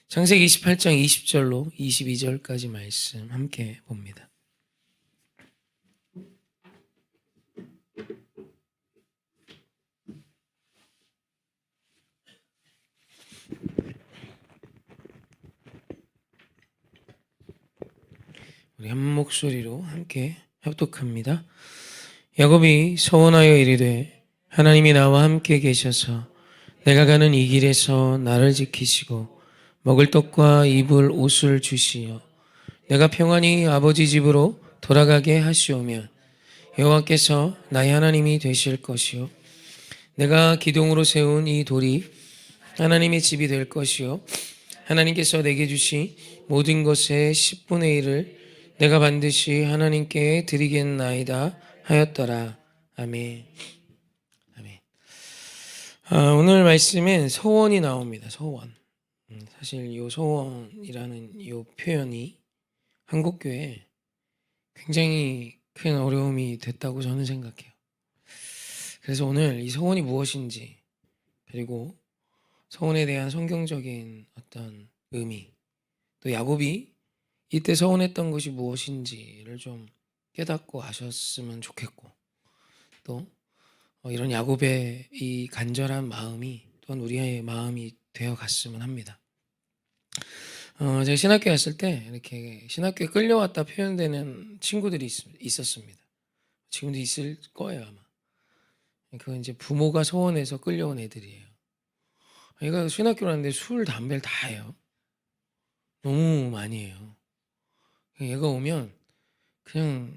창세기 28장 20절로 22절까지 말씀 함께 봅니다. 우리 한 목소리로 함께 협독합니다. 야곱이 서원하여 이르되 하나님이 나와 함께 계셔서 내가 가는 이 길에서 나를 지키시고 먹을 떡과 입을 옷을 주시어 내가 평안히 아버지 집으로 돌아가게 하시오면 여호와께서 나의 하나님이 되실 것이요 내가 기둥으로 세운 이 돌이 하나님의 집이 될 것이요 하나님께서 내게 주신 모든 것의 10분의 1을 내가 반드시 하나님께 드리겠나이다 하였더라. 아멘. 아멘. 오늘 말씀엔 서원이 나옵니다. 서원. 사실 이 서원이라는 이 표현이 한국교회에 굉장히 큰 어려움이 됐다고 저는 생각해요. 그래서 오늘 이 서원이 무엇인지, 그리고 서원에 대한 성경적인 어떤 의미, 또 야곱이 이때 서원했던 것이 무엇인지를 좀 깨닫고 아셨으면 좋겠고, 또 이런 야곱의 이 간절한 마음이 또한 우리의 마음이 되어 갔으면 합니다. 제가 신학교에 왔을 때 이렇게 신학교에 끌려왔다 표현되는 친구들이 있었습니다. 지금도 있을 거예요, 아마. 그건 이제 부모가 서원해서 끌려온 애들이에요. 얘가 신학교를 왔는데 술, 담배를 다 해요. 너무 많이 해요. 얘가 오면 그냥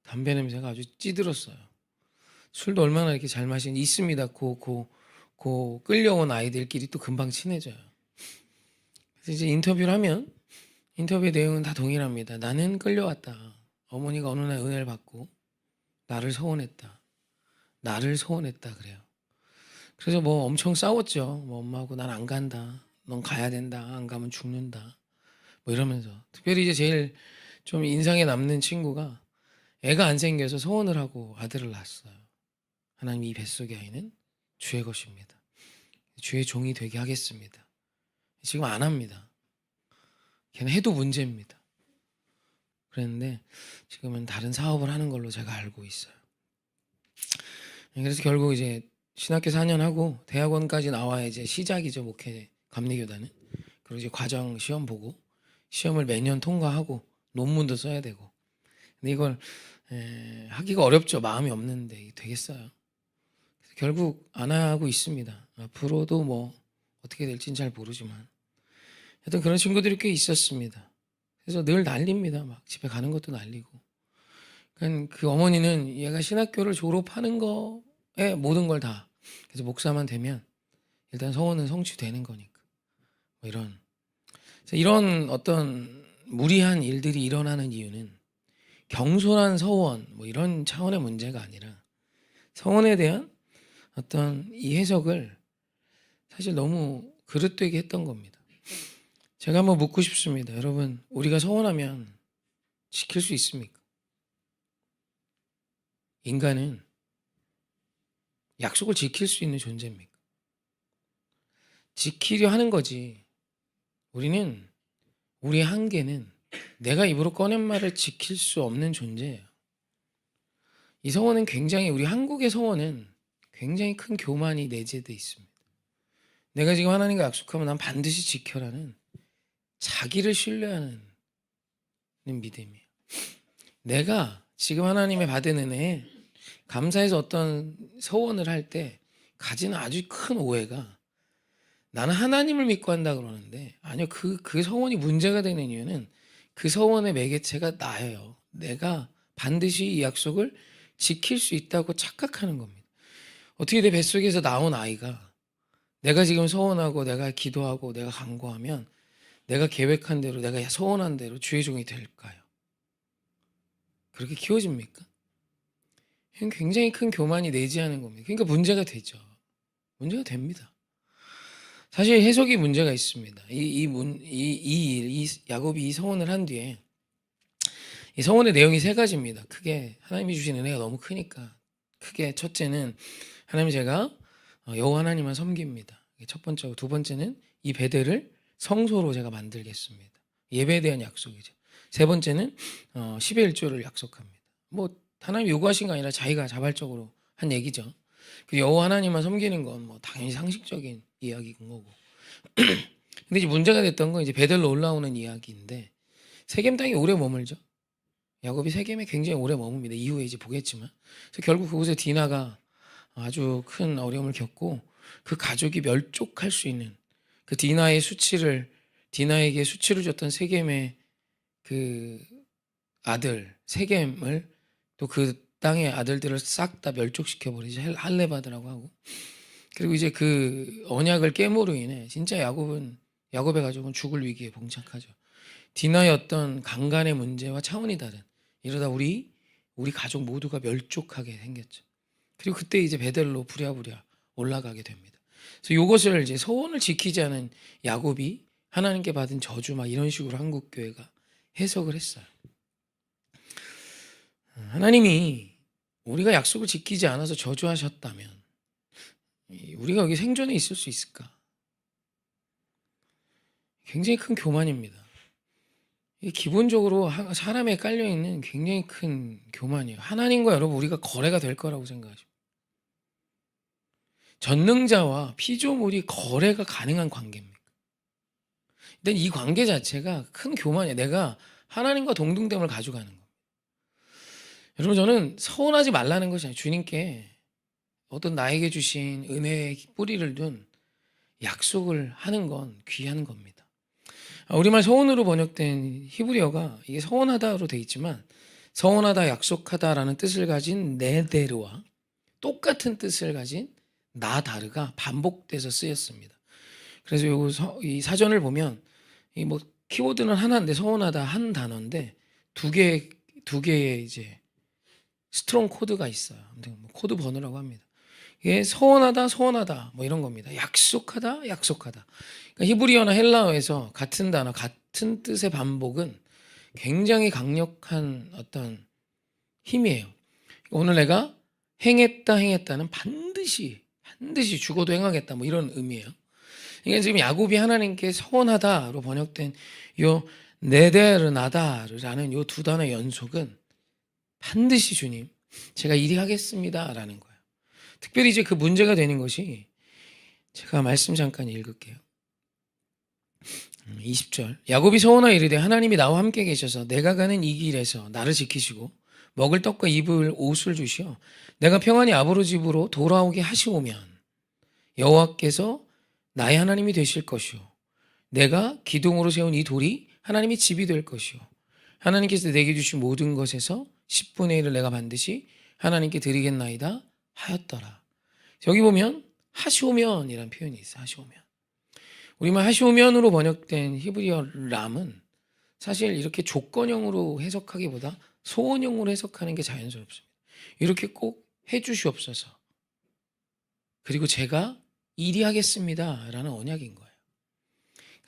담배 냄새가 아주 찌들었어요. 술도 얼마나 이렇게 잘 마시는지 있습니다. 고 끌려온 아이들끼리 또 금방 친해져요. 그래서 이제 인터뷰를 하면 인터뷰 내용은 다 동일합니다. 나는 끌려왔다. 어머니가 어느 날 은혜를 받고 나를 서원했다. 나를 서원했다 그래요. 그래서 뭐 엄청 싸웠죠. 뭐 엄마하고 난 안 간다. 넌 가야 된다. 안 가면 죽는다. 뭐 이러면서. 특별히 이제 제일 좀 인상에 남는 친구가 애가 안 생겨서 서원을 하고 아들을 낳았어요. 하나님 이 뱃속의 아이는 주의 것입니다. 주의 종이 되게 하겠습니다. 지금 안 합니다. 걔는 해도 문제입니다. 그랬는데 지금은 다른 사업을 하는 걸로 제가 알고 있어요. 그래서 결국 이제 신학교 4년 하고 대학원까지 나와야 이제 시작이죠. 목회 감리교단은. 그리고 이제 과정 시험 보고 시험을 매년 통과하고 논문도 써야 되고. 근데 이걸 하기가 어렵죠. 마음이 없는데 되겠어요. 결국 안 하고 있습니다. 앞으로도 뭐 어떻게 될지는 잘 모르지만 하여튼 그런 친구들이 꽤 있었습니다. 그래서 늘 난립니다. 막 집에 가는 것도 난리고. 그러니까 그 어머니는 얘가 신학교를 졸업하는 거에 모든 걸 다. 그래서 목사만 되면 일단 서원은 성취되는 거니까. 뭐 이런 어떤 무리한 일들이 일어나는 이유는 경솔한 서원 뭐 이런 차원의 문제가 아니라 서원에 대한 어떤 이 해석을 사실 너무 그릇되게 했던 겁니다. 제가 한번 묻고 싶습니다. 여러분, 우리가 서원하면 지킬 수 있습니까? 인간은 약속을 지킬 수 있는 존재입니까? 지키려 하는 거지. 우리는 우리의 한계는 내가 입으로 꺼낸 말을 지킬 수 없는 존재예요. 이 서원은 굉장히 우리 한국의 서원은 굉장히 큰 교만이 내재되어 있습니다. 내가 지금 하나님과 약속하면 난 반드시 지켜라는 자기를 신뢰하는 믿음이에요. 내가 지금 하나님의 받은 은혜에 감사해서 어떤 서원을 할 때 가지는 아주 큰 오해가 나는 하나님을 믿고 한다 그러는데 아니요. 그 서원이 문제가 되는 이유는 그 서원의 매개체가 나예요. 내가 반드시 이 약속을 지킬 수 있다고 착각하는 겁니다. 어떻게 내 뱃속에서 나온 아이가 내가 지금 서원하고 내가 기도하고 내가 간구하면 내가 계획한 대로 내가 서원한 대로 주의 종이 될까요? 그렇게 키워집니까? 이건 굉장히 큰 교만이 내재하는 겁니다. 그러니까 문제가 되죠. 문제가 됩니다. 사실 해석이 문제가 있습니다. 이 야곱이 이 서원을 한 뒤에 이 서원의 내용이 세 가지입니다. 크게 하나님이 주신 은혜가 너무 크니까 크게 첫째는 하나님 제가 여호와 하나님만 섬깁니다. 첫 번째고 두 번째는 이 베델을 성소로 제가 만들겠습니다. 예배에 대한 약속이죠. 세 번째는 10의 1조를 약속합니다. 뭐 하나님 요구하신 거 아니라 자기가 자발적으로 한 얘기죠. 그 여호와 하나님만 섬기는 건 뭐 당연히 상식적인 이야기인 거고. 근데 이제 문제가 됐던 건 이제 베델로 올라오는 이야기인데 세겜 땅에 오래 머물죠. 야곱이 세겜에 굉장히 오래 머뭅니다. 이후에 이제 보겠지만. 그래서 결국 그곳에 디나가 아주 큰 어려움을 겪고 그 가족이 멸족할 수 있는 그 디나에게 수치를 줬던 세겜의 그 아들 세겜을 또 그 땅의 아들들을 싹 다 멸족시켜 버리죠. 할레바드라고 하고. 그리고 이제 그 언약을 깨므로 인해 진짜 야곱의 가족은 죽을 위기에 봉착하죠. 디나의 어떤 강간의 문제와 차원이 다른 이러다 우리 가족 모두가 멸족하게 생겼죠. 그리고 그때 이제 베델로 부랴부랴 올라가게 됩니다. 그래서 이것을 이제 서원을 지키지 않은 야곱이 하나님께 받은 저주 막 이런 식으로 한국 교회가 해석을 했어요. 하나님이 우리가 약속을 지키지 않아서 저주하셨다면 우리가 여기 생존해 있을 수 있을까? 굉장히 큰 교만입니다. 기본적으로 사람에 깔려있는 굉장히 큰 교만이에요. 하나님과 여러분 우리가 거래가 될 거라고 생각하십니다. 전능자와 피조물이 거래가 가능한 관계입니까? 근데 이 관계 자체가 큰 교만이에요. 내가 하나님과 동등됨을 가져가는 겁니다. 여러분 저는 서운하지 말라는 것이 아니에요. 주님께 어떤 나에게 주신 은혜의 뿌리를 둔 약속을 하는 건 귀한 겁니다. 우리말 서원으로 번역된 히브리어가 이게 서원하다로 돼 있지만 서원하다, 약속하다라는 뜻을 가진 네데르와 똑같은 뜻을 가진 나다르가 반복돼서 쓰였습니다. 그래서 이 사전을 보면 이 뭐 키워드는 하나인데 서원하다 한 단어인데 두 개의 이제 스트롱 코드가 있어요. 뭐 코드 번호라고 합니다. 이게 서원하다 뭐 이런 겁니다. 약속하다. 그러니까 히브리어나 헬라어에서 같은 단어, 같은 뜻의 반복은 굉장히 강력한 어떤 힘이에요. 오늘 내가 행했다는 반드시 죽어도 행하겠다 뭐 이런 의미예요. 이게 지금 야곱이 하나님께 서원하다로 번역된 요 네데르나다르라는 요 두 단어의 연속은 반드시 주님 제가 이리 하겠습니다라는 거예요. 특별히 이제 그 문제가 되는 것이 제가 말씀 잠깐 읽을게요. 20절 야곱이 서원하여 이르되 하나님이 나와 함께 계셔서 내가 가는 이 길에서 나를 지키시고 먹을 떡과 입을 옷을 주시어 내가 평안히 아버지 집으로 돌아오게 하시오면 여호와께서 나의 하나님이 되실 것이요 내가 기둥으로 세운 이 돌이 하나님의 집이 될 것이요 하나님께서 내게 주신 모든 것에서 10분의 1을 내가 반드시 하나님께 드리겠나이다 하였더라. 여기 보면 하시오면이라는 표현이 있어요. 하시오면. 우리말 하시오면으로 번역된 히브리어 람은 사실 이렇게 조건형으로 해석하기보다 소원형으로 해석하는 게 자연스럽습니다. 이렇게 꼭 해주시옵소서. 그리고 제가 이리 하겠습니다 라는 언약인 거예요.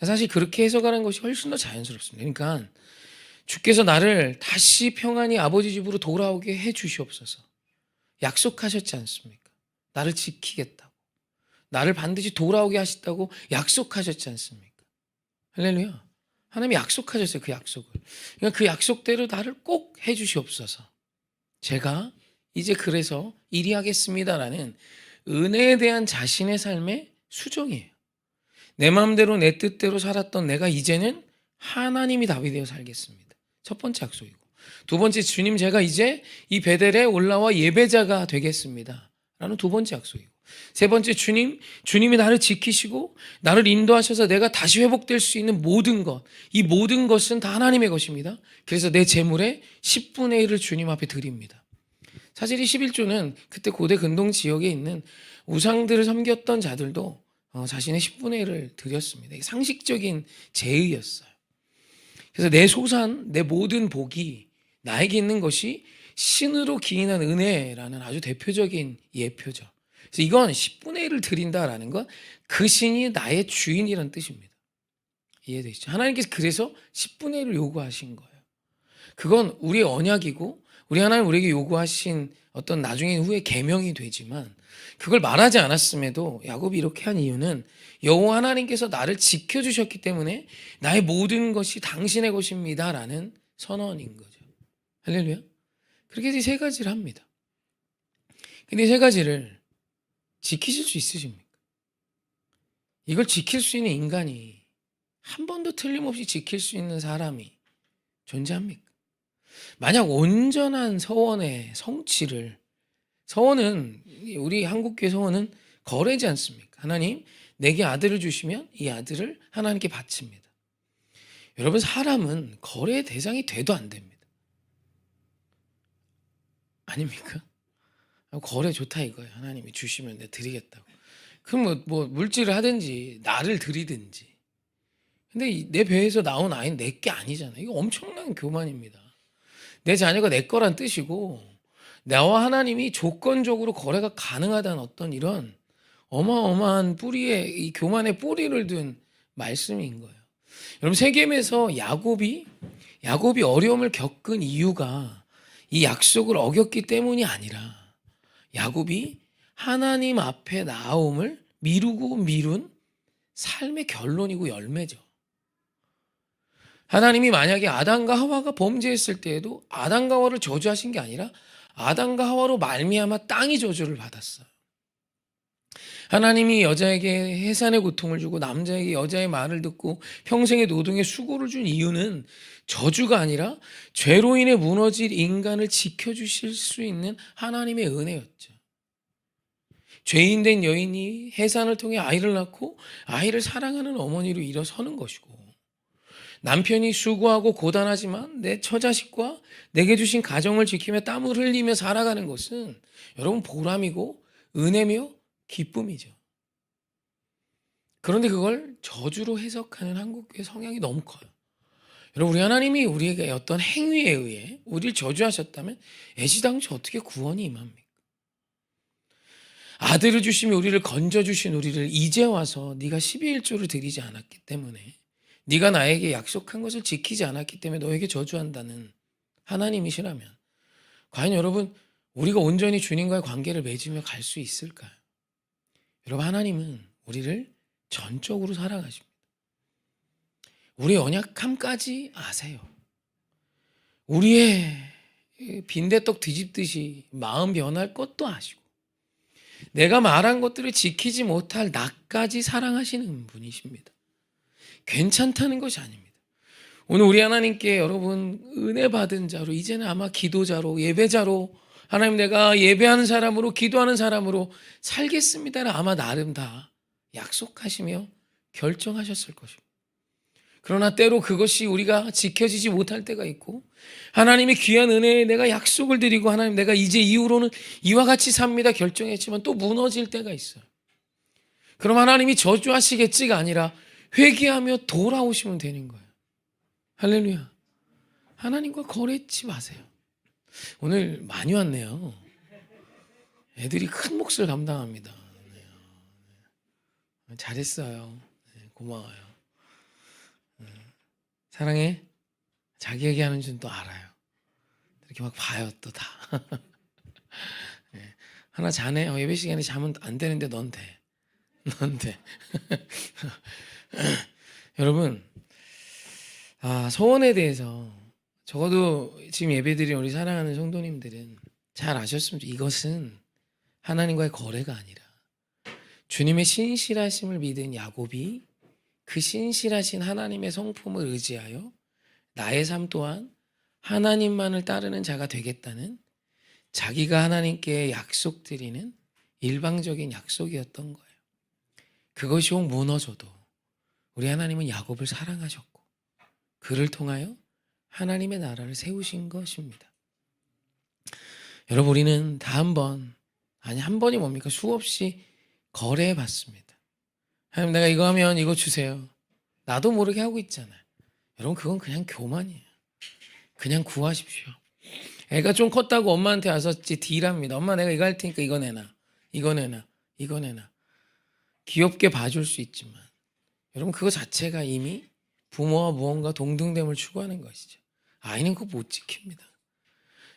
사실 그렇게 해석하는 것이 훨씬 더 자연스럽습니다. 그러니까 주께서 나를 다시 평안히 아버지 집으로 돌아오게 해주시옵소서. 약속하셨지 않습니까? 나를 지키겠다고. 나를 반드시 돌아오게 하시다고 약속하셨지 않습니까? 할렐루야. 하나님이 약속하셨어요. 그 약속을. 그러니까 그 약속대로 나를 꼭 해주시옵소서. 제가 이제 그래서 이리 하겠습니다라는 은혜에 대한 자신의 삶의 수정이에요. 내 마음대로 내 뜻대로 살았던 내가 이제는 하나님이 답이 되어 살겠습니다. 첫 번째 약속이고. 두 번째 주님 제가 이제 이 베델에 올라와 예배자가 되겠습니다. 라는 두 번째 약속이고. 세 번째 주님이 나를 지키시고 나를 인도하셔서 내가 다시 회복될 수 있는 모든 것. 이 모든 것은 다 하나님의 것입니다. 그래서 내 재물의 10분의 1을 주님 앞에 드립니다. 사실 이 11조는 그때 고대 근동 지역에 있는 우상들을 섬겼던 자들도 자신의 10분의 1을 드렸습니다. 이게 상식적인 제의였어요. 그래서 내 소산, 내 모든 복이 나에게 있는 것이 신으로 기인한 은혜라는 아주 대표적인 예표죠. 그래서 이건 10분의 1을 드린다라는 건 그 신이 나의 주인이라는 뜻입니다. 이해되시죠? 하나님께서 그래서 10분의 1을 요구하신 거예요. 그건 우리의 언약이고 우리 하나님 우리에게 요구하신 어떤 나중에 후에 계명이 되지만 그걸 말하지 않았음에도 야곱이 이렇게 한 이유는 여호와 하나님께서 나를 지켜주셨기 때문에 나의 모든 것이 당신의 것입니다라는 선언인 거죠. 할렐루야. 그렇게 해서 세 가지를 합니다. 근데 이 세 가지를 지키실 수 있으십니까? 이걸 지킬 수 있는 인간이 한 번도 틀림없이 지킬 수 있는 사람이 존재합니까? 만약 온전한 서원의 성취를, 서원은 우리 한국교회 서원은 거래지 않습니까? 하나님 내게 아들을 주시면 이 아들을 하나님께 바칩니다. 여러분, 사람은 거래의 대상이 돼도 안 됩니다. 아닙니까? 거래 좋다 이거예요. 하나님이 주시면 내가 드리겠다고. 그럼 뭐 물질을 하든지 나를 드리든지. 근데 내 배에서 나온 아이는 내 게 아니잖아요. 이거 엄청난 교만입니다. 내 자녀가 내 거란 뜻이고 나와 하나님이 조건적으로 거래가 가능하다는 어떤 이런 어마어마한 뿌리에, 이 교만의 뿌리를 둔 말씀인 거예요. 여러분, 세겜에서 야곱이 어려움을 겪은 이유가 이 약속을 어겼기 때문이 아니라 야곱이 하나님 앞에 나옴을 미루고 미룬 삶의 결론이고 열매죠. 하나님이 만약에 아담과 하와가 범죄했을 때에도 아담과 하와를 저주하신 게 아니라 아담과 하와로 말미암아 땅이 저주를 받았어요. 하나님이 여자에게 해산의 고통을 주고 남자에게 여자의 말을 듣고 평생의 노동에 수고를 준 이유는 저주가 아니라 죄로 인해 무너질 인간을 지켜주실 수 있는 하나님의 은혜였죠. 죄인된 여인이 해산을 통해 아이를 낳고 아이를 사랑하는 어머니로 일어서는 것이고, 남편이 수고하고 고단하지만 내 처자식과 내게 주신 가정을 지키며 땀을 흘리며 살아가는 것은 여러분 보람이고 은혜며 기쁨이죠. 그런데 그걸 저주로 해석하는 한국교회 성향이 너무 커요. 여러분, 우리 하나님이 우리에게 어떤 행위에 의해 우리를 저주하셨다면 애시당초 어떻게 구원이 임합니까? 아들을 주시며 우리를 건져주신 우리를 이제 와서 네가 12일조를 드리지 않았기 때문에, 네가 나에게 약속한 것을 지키지 않았기 때문에 너에게 저주한다는 하나님이시라면 과연 여러분, 우리가 온전히 주님과의 관계를 맺으며 갈 수 있을까요? 여러분, 하나님은 우리를 전적으로 사랑하십니다. 우리의 연약함까지 아세요. 우리의 빈대떡 뒤집듯이 마음 변할 것도 아시고 내가 말한 것들을 지키지 못할 나까지 사랑하시는 분이십니다. 괜찮다는 것이 아닙니다. 오늘 우리 하나님께 여러분 은혜 받은 자로, 이제는 아마 기도자로, 예배자로, 하나님 내가 예배하는 사람으로, 기도하는 사람으로 살겠습니다를 아마 나름 다 약속하시며 결정하셨을 것입니다. 그러나 때로 그것이 우리가 지켜지지 못할 때가 있고, 하나님의 귀한 은혜에 내가 약속을 드리고 하나님 내가 이제 이후로는 이와 같이 삽니다 결정했지만 또 무너질 때가 있어요. 그럼 하나님이 저주하시겠지가 아니라 회개하며 돌아오시면 되는 거예요. 할렐루야. 하나님과 거래치 마세요. 오늘 많이 왔네요. 애들이 큰 몫을 감당합니다. 잘했어요. 고마워요. 사랑해. 자기 얘기하는 줄 또 알아요. 이렇게 막 봐요 또 다. 하나 자네. 예배 시간에 자면 안 되는데 넌 돼. 넌 돼. 여러분, 소원에 대해서 적어도 지금 예배드린 우리 사랑하는 성도님들은 잘 아셨으면 좋겠어요. 이것은 하나님과의 거래가 아니라 주님의 신실하심을 믿은 야곱이 그 신실하신 하나님의 성품을 의지하여 나의 삶 또한 하나님만을 따르는 자가 되겠다는 자기가 하나님께 약속드리는 일방적인 약속이었던 거예요. 그것이 혹 무너져도 우리 하나님은 야곱을 사랑하셨고 그를 통하여 하나님의 나라를 세우신 것입니다. 여러분, 우리는 다 한 번이 뭡니까? 수없이 거래해 봤습니다. 하나님 내가 이거 하면 이거 주세요. 나도 모르게 하고 있잖아요. 여러분, 그건 그냥 교만이에요. 그냥 구하십시오. 애가 좀 컸다고 엄마한테 와서 딜합니다. 엄마 내가 이거 할 테니까 이거 내놔. 이거 내놔. 이거 내놔. 귀엽게 봐줄 수 있지만 여러분, 그거 자체가 이미 부모와 무언가 동등됨을 추구하는 것이죠. 아이는 그거 못 지킵니다.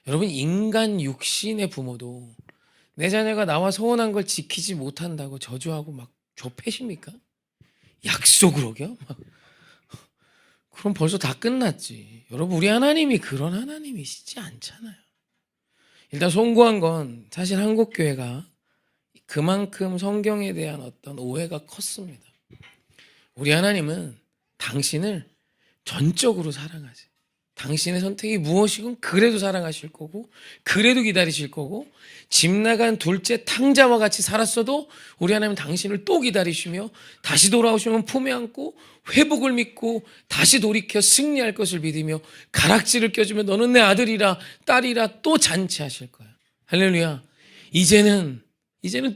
여러분, 인간 육신의 부모도 내 자녀가 나와 소원한 걸 지키지 못한다고 저주하고 막 좁혀십니까? 약속을 어겨? 막. 그럼 벌써 다 끝났지. 여러분, 우리 하나님이 그런 하나님이시지 않잖아요. 일단 송구한 건 사실 한국교회가 그만큼 성경에 대한 어떤 오해가 컸습니다. 우리 하나님은 당신을 전적으로 사랑하세요. 당신의 선택이 무엇이건 그래도 사랑하실 거고, 그래도 기다리실 거고, 집 나간 둘째 탕자와 같이 살았어도 우리 하나님은 당신을 또 기다리시며 다시 돌아오시면 품에 안고 회복을 믿고 다시 돌이켜 승리할 것을 믿으며 가락지를 껴주며 너는 내 아들이라 딸이라 또 잔치하실 거야. 할렐루야. 이제는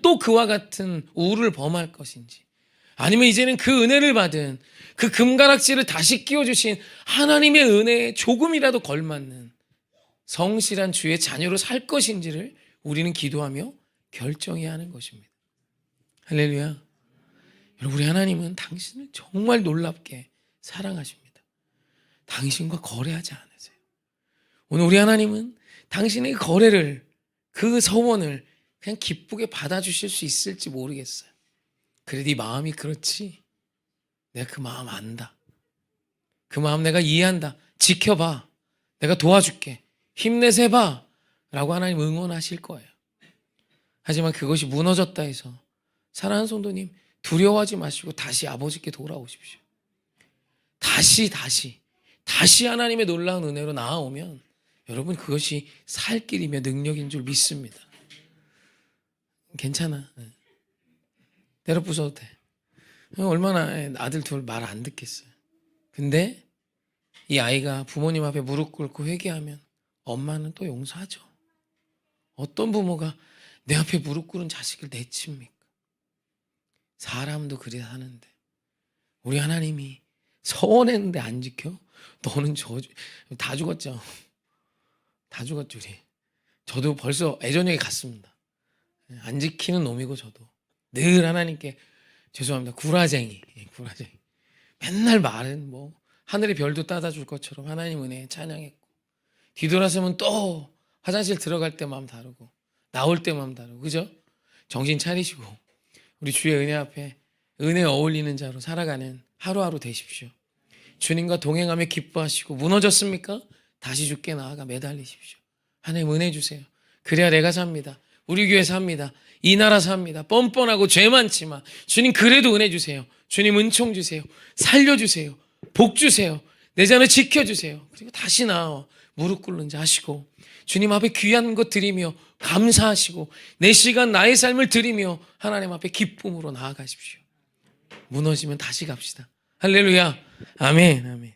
또 그와 같은 우를 범할 것인지, 아니면 이제는 그 은혜를 받은 그 금가락지를 다시 끼워주신 하나님의 은혜에 조금이라도 걸맞는 성실한 주의 자녀로 살 것인지를 우리는 기도하며 결정해야 하는 것입니다. 할렐루야. 여러분, 우리 하나님은 당신을 정말 놀랍게 사랑하십니다. 당신과 거래하지 않으세요. 오늘 우리 하나님은 당신의 거래를, 그 서원을 그냥 기쁘게 받아주실 수 있을지 모르겠어요. 그래, 네 마음이 그렇지. 내가 그 마음 안다. 그 마음 내가 이해한다. 지켜봐. 내가 도와줄게. 힘내서 해봐. 라고 하나님 응원하실 거예요. 하지만 그것이 무너졌다 해서 사랑하는 성도님, 두려워하지 마시고 다시 아버지께 돌아오십시오. 다시 하나님의 놀라운 은혜로 나아오면 여러분, 그것이 살 길이며 능력인 줄 믿습니다. 괜찮아. 때려 부숴도 돼. 얼마나 아들 둘 말 안 듣겠어요. 근데 이 아이가 부모님 앞에 무릎 꿇고 회개하면 엄마는 또 용서하죠. 어떤 부모가 내 앞에 무릎 꿇은 자식을 내칩니까? 사람도 그래 하는데 우리 하나님이 서원했는데 안 지켜? 너는 다 죽었죠. 다 죽었죠. 우리. 저도 벌써 애전역에 갔습니다. 안 지키는 놈이고 저도 늘 하나님께 죄송합니다. 구라쟁이. 맨날 말은 뭐 하늘의 별도 따다 줄 것처럼 하나님 은혜에 찬양했고, 뒤돌아서면 또 화장실 들어갈 때 마음 다르고 나올 때 마음 다르고, 그죠? 정신 차리시고 우리 주의 은혜 앞에 은혜에 어울리는 자로 살아가는 하루하루 되십시오. 주님과 동행하며 기뻐하시고, 무너졌습니까? 다시 주께 나아가 매달리십시오. 하나님 은혜 주세요. 그래야 내가 삽니다. 우리 교회 삽니다. 이 나라 삽니다. 뻔뻔하고 죄 많지만 주님 그래도 은혜 주세요. 주님 은총 주세요. 살려주세요. 복 주세요. 내 자녀 지켜주세요. 그리고 다시 나와 무릎 꿇는 자 하시고, 주님 앞에 귀한 것 드리며 감사하시고 내 시간 나의 삶을 드리며 하나님 앞에 기쁨으로 나아가십시오. 무너지면 다시 갑시다. 할렐루야. 아멘.